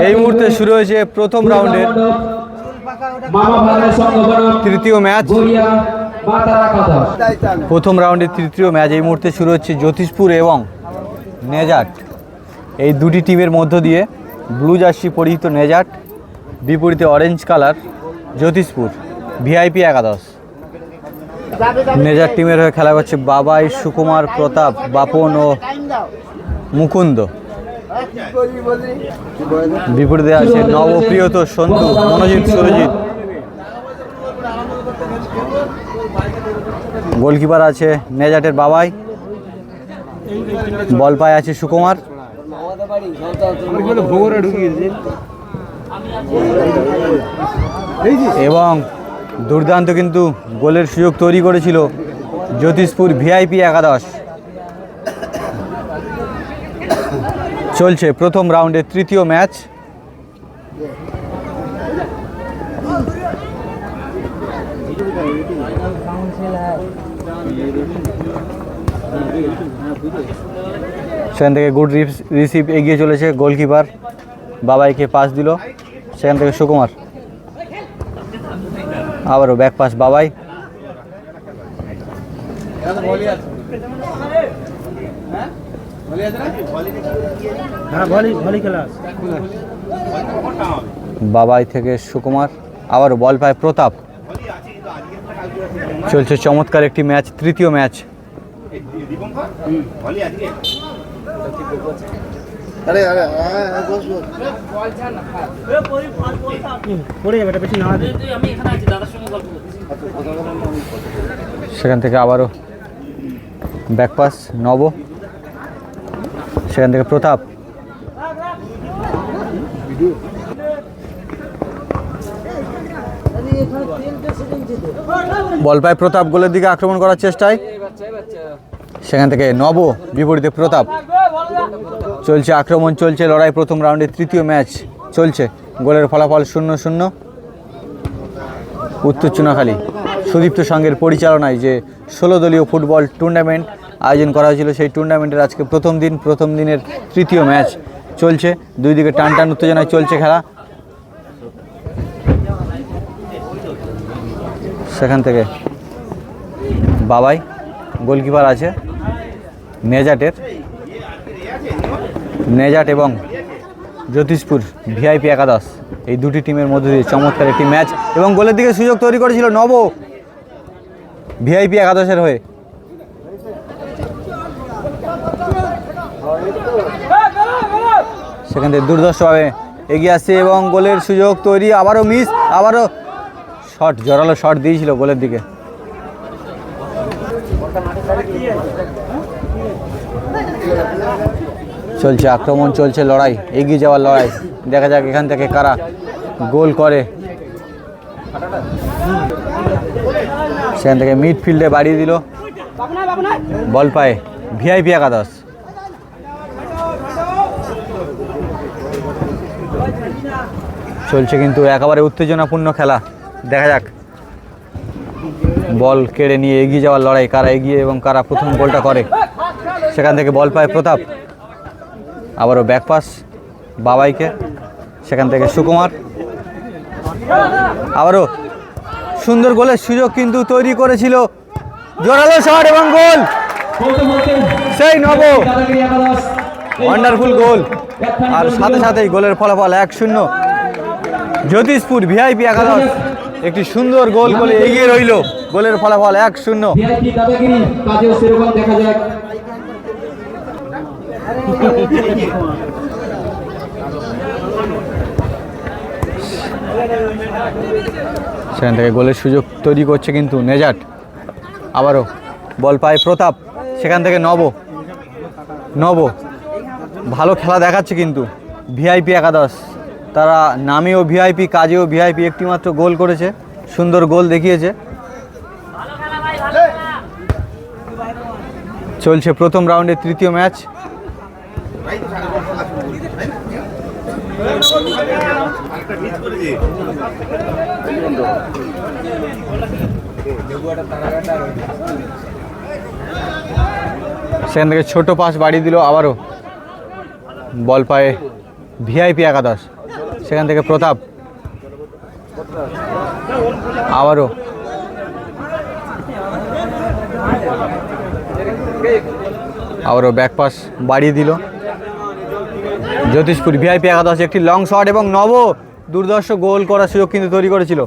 এই মুহূর্তে শুরু হয়েছে প্রথম রাউন্ডের তৃতীয় ম্যাচ। প্রথম রাউন্ডের তৃতীয় ম্যাচ এই মুহূর্তে শুরু হচ্ছে জ্যোতিষপুর এবং নেজাট, এই দুটি টিমের মধ্য দিয়ে। ব্লু জার্সি পরিহিত নেজাট, বিপরীতে অরেঞ্জ কালার জ্যোতিষপুর ভিআইপি একাদশ। নেজাট টিমের হয়ে খেলা করছে বাবাই, সুকুমার, প্রতাপ, বাপন ও মুকুন্দ। বিপরীতে আছে নবপ্রিয়ত, সন্তু, মনোজিৎ, সুরজিৎ। গোলকিপার আছে নেজাটের বাবাই, বল পায় আছে সুকুমার। এবং দুর্দান্ত কিন্তু গোলের সুযোগ তৈরি করেছিল জ্যোতিষপুর ভিআইপি একাদশ। চলছে প্রথম রাউন্ডের তৃতীয় ম্যাচ। সেখান থেকে গুড রিসিভ, এগিয়ে চলেছে গোলকিপার, বাবাইকে পাস দিল, সেখান থেকে সুকুমার, আবারও ব্যাক পাস বাবাই। বাবাই থেকে সুকুমার, আবারও বল পায় প্রতাপ। চলছে চমৎকার একটি ম্যাচ, তৃতীয় ম্যাচ। সেখান থেকে আবারও ব্যাকপাস নব, সেখান থেকে প্রতাপ, বল পায় প্রতাপ, গোলের দিকে আক্রমণ করার চেষ্টায়, সেখান থেকে নব, বিপরীতে প্রতাপ। চলছে আক্রমণ, চলছে লড়াই, প্রথম রাউন্ডের তৃতীয় ম্যাচ চলছে। গোলের ফলাফল 0-0। উত্তর চুনাখালী সুদীপ্ত সংঘের পরিচালনায় যে 16 দলীয় ফুটবল টুর্নামেন্ট আয়োজন করা হয়েছিল, সেই টুর্নামেন্টের আজকে প্রথম দিনের তৃতীয় ম্যাচ চলছে। দুই দিকে টান টান উত্তেজনায় চলছে খেলা। সেখান থেকে বাবাই, গোলকিপার আছে নেজাট এবং জ্যোতিষপুর ভিআইপি একাদশ, এই দুটি টিমের মধ্যে দিয়ে চমৎকার একটি ম্যাচ। এবং গোলের দিকে সুযোগ তৈরি করেছিল নব ভিআইপি একাদশের হয়ে। সেখান থেকে দুর্ধর্ষভাবে এগিয়ে আসছে এবং গোলের সুযোগ তৈরি, আবারও মিস, আবারও শট, জোরালো শট দিয়েছিল গোলের দিকে। চলছে আক্রমণ, চলছে লড়াই, এগিয়ে যাওয়ার লড়াই। দেখা যাক এখান থেকে কারা গোল করে। সেখান থেকে মিডফিল্ডে বাড়িয়ে দিল, বল পায় ভিআইপি একাদশ। চলছে কিন্তু একেবারে উত্তেজনাপূর্ণ খেলা। দেখা যাক বল কেড়ে নিয়ে এগিয়ে যাওয়ার লড়াই, কারা এগিয়ে এবং কারা প্রথম গোলটা করে। সেখান থেকে বল পায় প্রতাপ, আবারও ব্যাকপাস বাবাইকে, সেখান থেকে সুকুমার, আবারও সুন্দর গোলের সুযোগ কিন্তু তৈরি করেছিল, জোরালো শট এবং গোল, সেই নব, ওয়ান্ডারফুল গোল। আর সাথে সাথেই গোলের ফলাফল 1-0। জ্যোতিষপুর ভিআইপি একাদশ একটি সুন্দর গোল করে এগিয়ে রইল, গোলের ফলাফল 1-0। সেখান থেকে গোলের সুযোগ তৈরি করছে কিন্তু নেজাট, আবারও বল পায় প্রতাপ, সেখান থেকে নব ভালো খেলা দেখাচ্ছে কিন্তু ভিআইপি একাদশ। তারা নামেও ভিআইপি, কাজেও ভিআইপি, একটি মাত্র গোল করেছে, সুন্দর গোল দেখিয়েছে। চলছে প্রথম রাউন্ডের তৃতীয় ম্যাচ। সেখান থেকে ছোট পাস বাড়িয়ে দিল, আবারও বল পায়ে ভিআইপি একাদশ। সেখান থেকে প্রতাপ, আবারও ব্যাক পাস বাড়িয়ে দিল জ্যোতিষপুর। ভিআইপি একাদশ একটি লং শট এবং নব দুর্দর্শ গোল করার সুযোগ কিন্তু তৈরি করেছিল।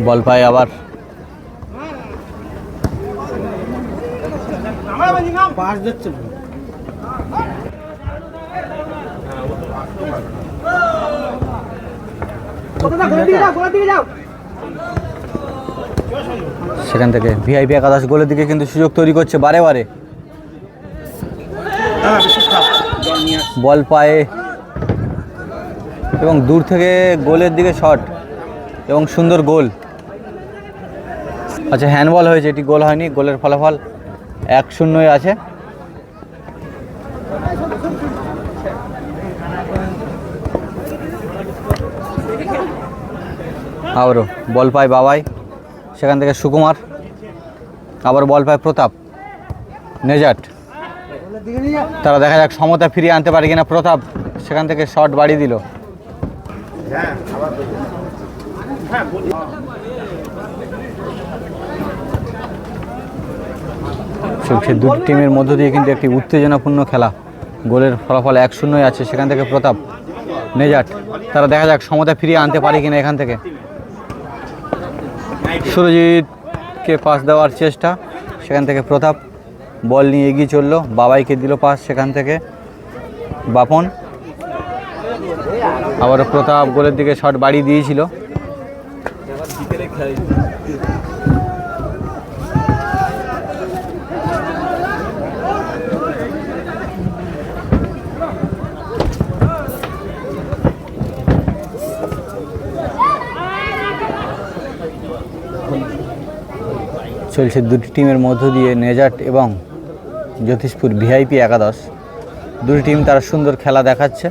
বল পায় আবার সেখান থেকে ভিআইপি একাদশ গোলের দিকে কিন্তু সুযোগ তৈরি করছে বারে বারে। বল পায়ে এবং দূর থেকে গোলের দিকে শট এবং সুন্দর গোল। আচ্ছা, হ্যান্ডবল হয়েছে, এটি গোল হয়নি। গোলের ফলাফল 1-0 আছে। আবারও বল পায় বাবাই, সেখান থেকে সুকুমার, আবার বল পায় প্রতাপ, নেজাট। তারা দেখা যাক সমতা ফিরিয়ে আনতে পারে কিনা। প্রতাপ সেখান থেকে শট বাড়িয়ে দিল। চলছে দুটি টিমের মধ্য দিয়ে কিন্তু একটি উত্তেজনাপূর্ণ খেলা। গোলের ফলাফল 1-0 আছে। সেখান থেকে প্রতাপ, নেজাট, তারা দেখা যাক সমতা ফিরিয়ে আনতে পারে কিনা এখান থেকে। সুরজিৎকে পাস দেওয়ার চেষ্টা, সেখান থেকে প্রতাপ বল নিয়ে এগিয়ে চলল, বাবাইকে দিল পাস, সেখান থেকে বাপন, আবারও প্রতাপ গোলের দিকে শট বাড়িয়ে দিয়েছিল। চলছে দুটি টিমের মধ্য দিয়ে নেজাট এবং জ্যোতিষপুর ভিআইপি একাদশ। দুটি টিম তারা সুন্দর খেলা দেখাচ্ছে।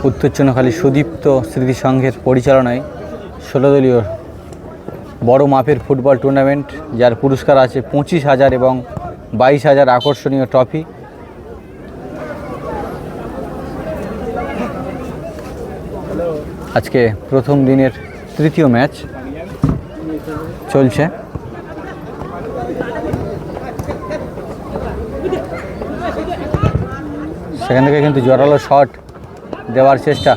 উত্তর চুনাখালী সুদীপ্ত স্মৃতি সংঘের পরিচালনায় 16 দলীয় বড় মাপের ফুটবল টুর্নামেন্ট, যার পুরস্কার আছে 25,000 এবং 22,000 আকর্ষণীয় ট্রফি। আজকে প্রথম দিনের তৃতীয় ম্যাচ চলছে। সেখান থেকে কিন্তু জোরালো শট দেওয়ার চেষ্টা,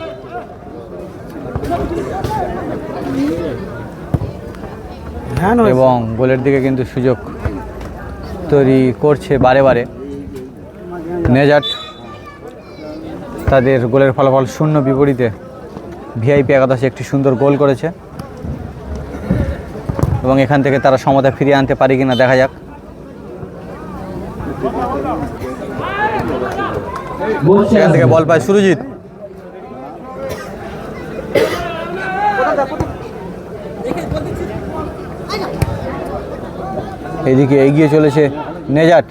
এবং গোলের দিকে কিন্তু সুযোগ তৈরি করছে বারে বারে নেজাট। তাদের গোলের ফলাফল 0 বিপরীতে ভিআইপি একাদশ একটি সুন্দর গোল করেছে এবং এখান থেকে তারা সমতা ফিরিয়ে আনতে পারে কিনা দেখা যাক। সেখান থেকে বল পায় সুরজিৎ, এদিকে এগিয়ে চলেছে নেজাট,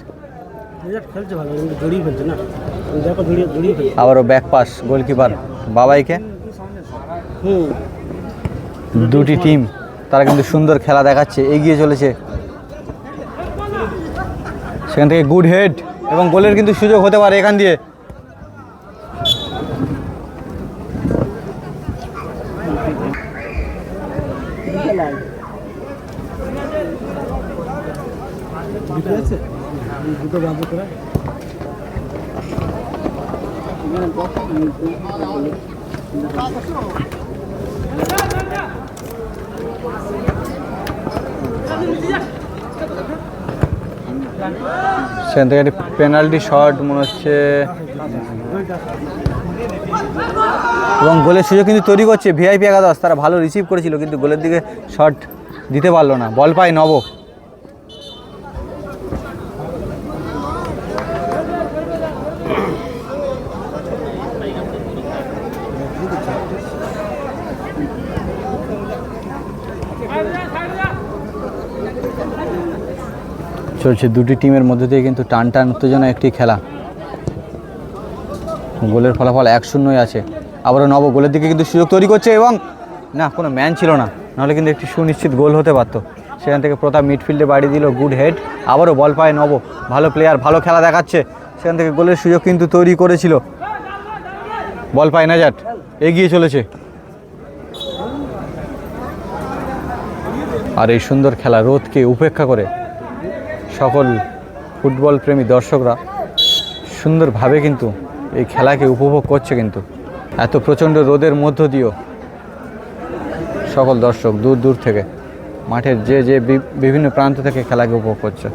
আবারও ব্যাক পাস গোলকিপার বাবাইকে। দুটি টিম তারা কিন্তু সুন্দর খেলা দেখাচ্ছে, এগিয়ে চলেছে। সেখান থেকে গুড হেড এবং গোলের কিন্তু সুযোগ হতে পারে এখান দিয়ে। সেখান থেকে একটি পেনাল্টি শট মনে হচ্ছে এবং গোলের সুযোগ কিন্তু তৈরি করছে ভিআইপি একাদশ। তারা ভালো রিসিভ করেছিল কিন্তু গোলের দিকে শট দিতে পারলো না। বল পায় নব। চলছে দুটি টিমের মধ্যে দিয়ে কিন্তু টান টান উত্তেজনা একটি খেলা। গোলের ফলাফল 1-0 আছে। আবারও নব গোলের দিকে কিন্তু সুযোগ তৈরি করছে এবং না, কোনো ম্যান ছিল না, নাহলে কিন্তু একটি সুনিশ্চিত গোল হতে পারত। সেখান থেকে প্রতাপ মিডফিল্ডে বাড়ি দিল, গুড হেড। আবারও বল পায় নব, ভালো প্লেয়ার, ভালো খেলা দেখাচ্ছে। সেখান থেকে গোলের সুযোগ কিন্তু তৈরি করেছিল। বল পায় নেজাট, এগিয়ে চলেছে। আর এই সুন্দর খেলা রোদকে উপেক্ষা করে সকল ফুটবল প্রেমী দর্শকরা সুন্দরভাবে কিন্তু এই খেলাকে উপভোগ করছে। কিন্তু এত প্রচণ্ড রোদের মধ্য দিয়েও সকল দর্শক দূর দূর থেকে মাঠের যে বিভিন্ন প্রান্ত থেকে খেলাকে উপভোগ করছে।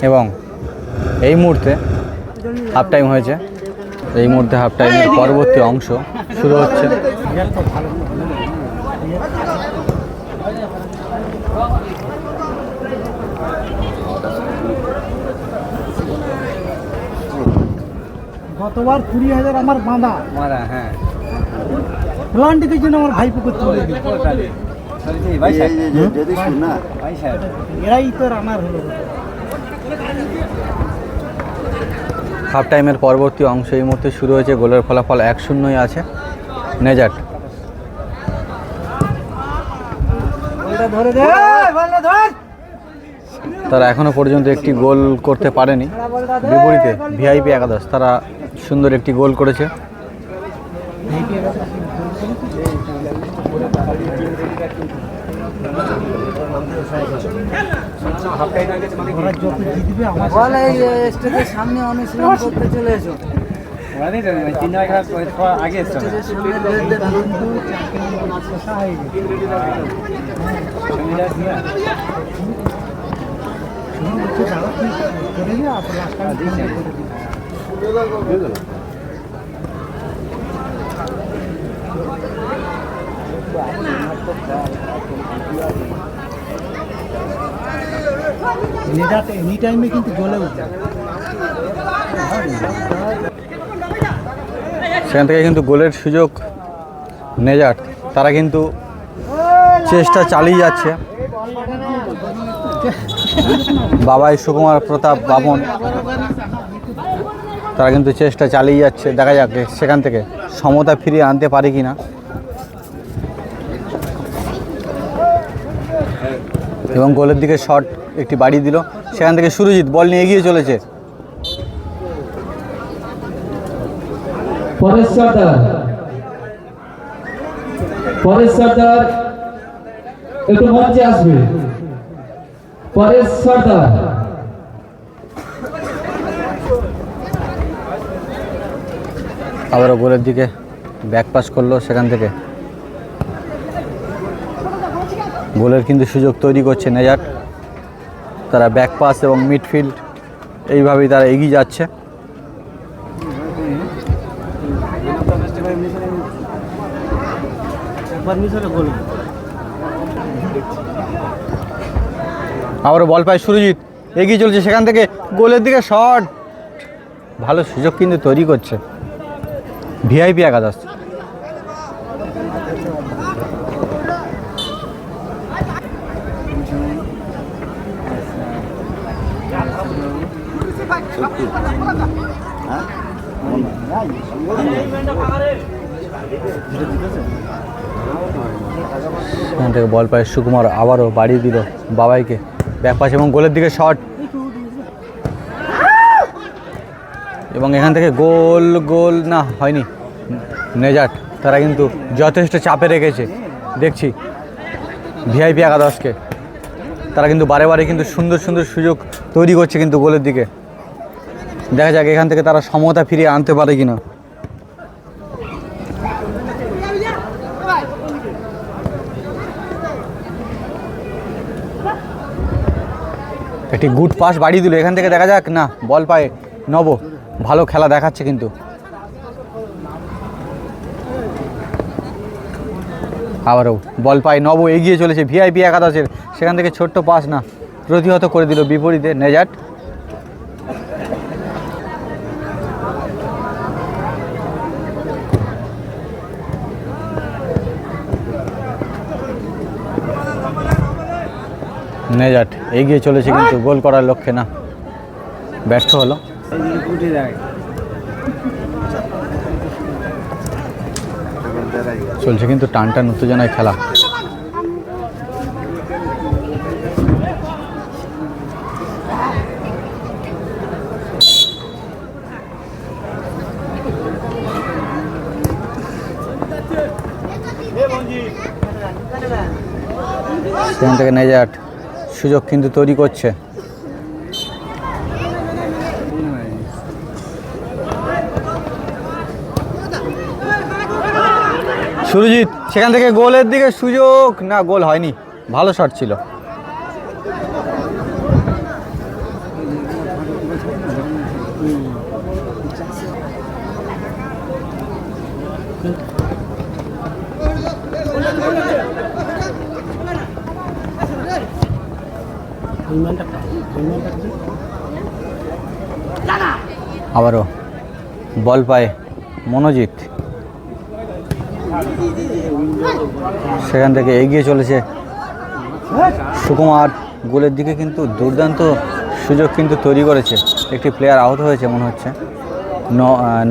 এবং এই মুহূর্তে হাফ টাইম হয়েছে। এই মুহূর্তে হাফ টাইমের পরবর্তী অংশ শুরু হচ্ছে। গতবার 20,000 আমার বাঁধা মারা, হ্যাঁ, প্লান্টিকের জন্য আমার ভাইপো করতে হবে। এরাই তো আমার হলো। হাফ টাইমের পরবর্তী অংশ এই মুহূর্তে শুরু হয়েছে। গোলের ফলাফল 1-0 আছে নেজাট। তারা এখনো পর্যন্ত একটি গোল করতে পারেনি। বিপরীতে ভিআইপি একাদশ তারা সুন্দর একটি গোল করেছে। সামনে অনুশীলন করতে চলে এসো। এনি টাইমে কিন্তু জ্বলে উঠে। সেখান থেকে কিন্তু গোলের সুযোগ নেজাট। তারা কিন্তু চেষ্টা চালিয়ে যাচ্ছে। বাবাই সুকুমার প্রতাপ বামন তারা কিন্তু চেষ্টা চালিয়ে যাচ্ছে। দেখা যাক সেখান থেকে সমতা ফিরিয়ে আনতে পারে কিনা। এবং গোলের দিকে শট একটি বাড়ি দিল। সেখান থেকে সুরজিৎ বল নিয়ে এগিয়ে চলেছে। পরেশ সর্দার একটু মঞ্চে আসবে। পরেশ সর্দার আবারও গোলের দিকে ব্যাক পাস করলো। সেখান থেকে গোলের কিন্তু সুযোগ তৈরি করছে নেজাট। তারা ব্যাক পাস এবং মিডফিল্ড এইভাবেই তারা এগিয়ে যাচ্ছে। আবারও বল পায় সুরজিৎ, এগিয়ে চলছে। সেখান থেকে গোলের দিকে শট, ভালো সুযোগ কিন্তু তৈরি করছে ভিআইপি একাদশ। সেখান থেকে বল পায় সুকুমার, আবারও বাড়িয়ে দিল বাবাইকে, ব্যাক পাস এবং গোলের দিকে শট এবং এখান থেকে গোল না হয়নি। নেজাট তারা কিন্তু যথেষ্ট চাপে রেখেছে দেখছি ভিআইপি একাদশকে। তারা কিন্তু বারে বারে কিন্তু সুন্দর সুন্দর সুযোগ তৈরি করছে কিন্তু গোলের দিকে। দেখা যাক এখান থেকে তারা সমতা ফিরিয়ে আনতে পারে কিনা। একটি গুড পাস বাড়িয়ে দিল, এখান থেকে দেখা যাক। না, বল পায় নব, ভালো খেলা দেখাচ্ছে কিন্তু। আবারও বল পায় নব, এগিয়ে চলেছে ভিআইপি একাদশের, সেখান থেকে ছোট্ট পাস, না প্রতিহত করে দিল বিপরীতে নেজাট। নেজাট এগিয়ে চলেছে কিন্তু গোল করার লক্ষ্যে না, ব্যর্থ হলো। চলছে কিন্তু টান উত্তেজনায় খেলা। সেখান থেকে নেজাট সুযোগ কিন্তু তৈরি করছে। সুরজিৎ সেখান থেকে গোলের দিকে সুযোগ, না গোল হয়নি, ভালো শট ছিল। আবারও বল পায় মনোজিৎ, সেখান থেকে এগিয়ে চলেছে সুকুমার, গোলের দিকে কিন্তু দুর্দান্ত সুযোগ কিন্তু তৈরি করেছে। একটি প্লেয়ার আহত হয়েছে মনে হচ্ছে,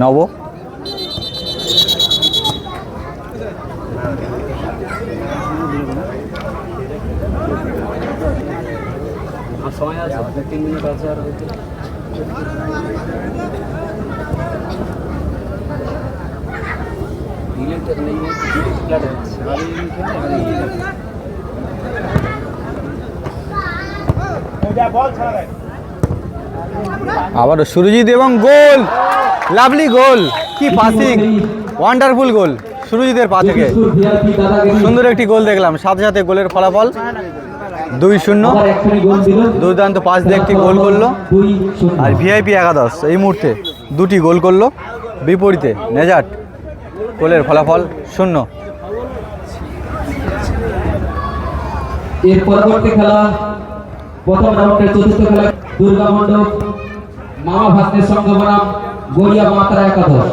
নব। আবারও সুরজিৎ এবং গোল, লাভলি গোল, কি পাসিং, ওয়ান্ডারফুল গোল সুরজিতের পা থেকে। সুন্দর একটি গোল দেখলাম, সাথে সাথে গোলের ফলাফল 2-0। দুর্দান্ত পাস দিয়ে একটি গোল করলো, আর ভিআইপি একাদশ এই মুহূর্তে দুটি গোল করলো, বিপরীতে নেজাট গোলের ফলাফল 0। এর পরবর্তী খেলা প্রথম রাউন্ডের চতুর্থ খেলা দুর্গা মণ্ডপ মামা ভাগ্নের সঙ্গে বনাম গড়িয়া মাতারা একাদশ।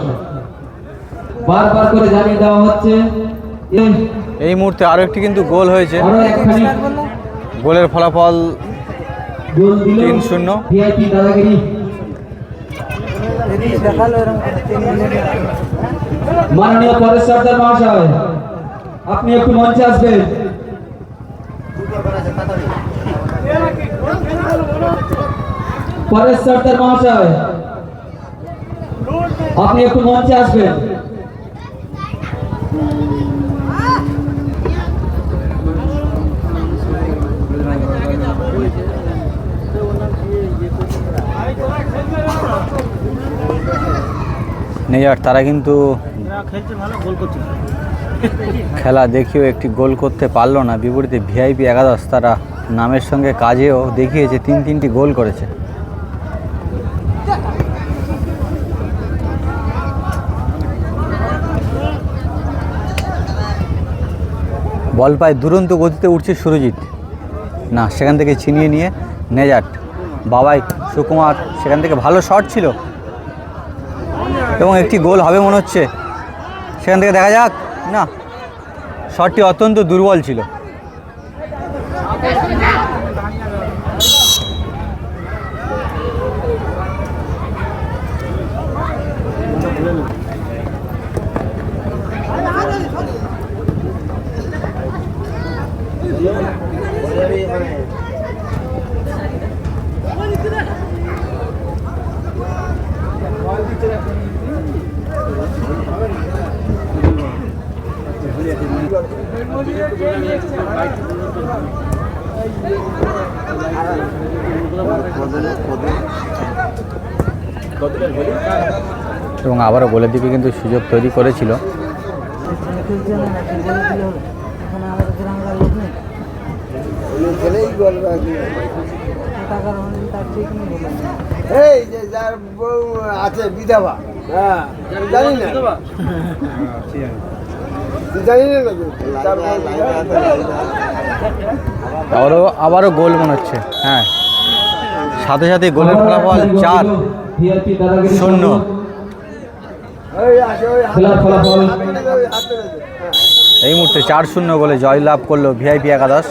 বারবার করে জানিয়ে দেওয়া হচ্ছে এই মুহূর্তে আরো একটি কিন্তু গোল হয়েছে, আরো একখানি গোলের ফলাফল গোল দিল 3-0। ভিআইপি দাদাগিরি। মাননীয় পরেশ সর্দার মহাশয়, আপনি একটু মঞ্চে আসবেন। পরেশ সর্দার মহাশয়, আপনি একটু মঞ্চে আসবেন। নেজাট তারা কিন্তু খেলা দেখিয়েও একটি গোল করতে পারলো না, বিপরীতে ভিআইপি একাদশ তারা নামের সঙ্গে কাজেও দেখিয়েছে, 3-3টি গোল করেছে। বল পায় দুরন্ত গতিতে উঠছে সুরজিৎ, না সেখান থেকে ছিনিয়ে নিয়ে নেজাট। বাবাই সুকুমার, সেখান থেকে ভালো শট ছিল এবং একটি গোল হবে মনে হচ্ছে, সেখান থেকে দেখা যাক। না, শটটি অত্যন্ত দুর্বল ছিল। এবং আবারও গোলের দিকে কিন্তু সুযোগ তৈরি করেছিল। টাকার মানে তার ঠিক নেই বলে এই যে যার বউ আছে বিধবা, হ্যাঁ জানি না তুই জানি না নাকি? তার বউ আবারও গোল মনে হচ্ছে। হ্যাঁ, সাথে সাথে গোলের ফলাফল 4-0। ওই আসে, ওই হাত খেলার ফলাফল ওই হাত ধরে দে। হ্যাঁ। এই মুহূর্তে 4-0 গোলে জয়লাভ করলো ভিআইপি একাদশ।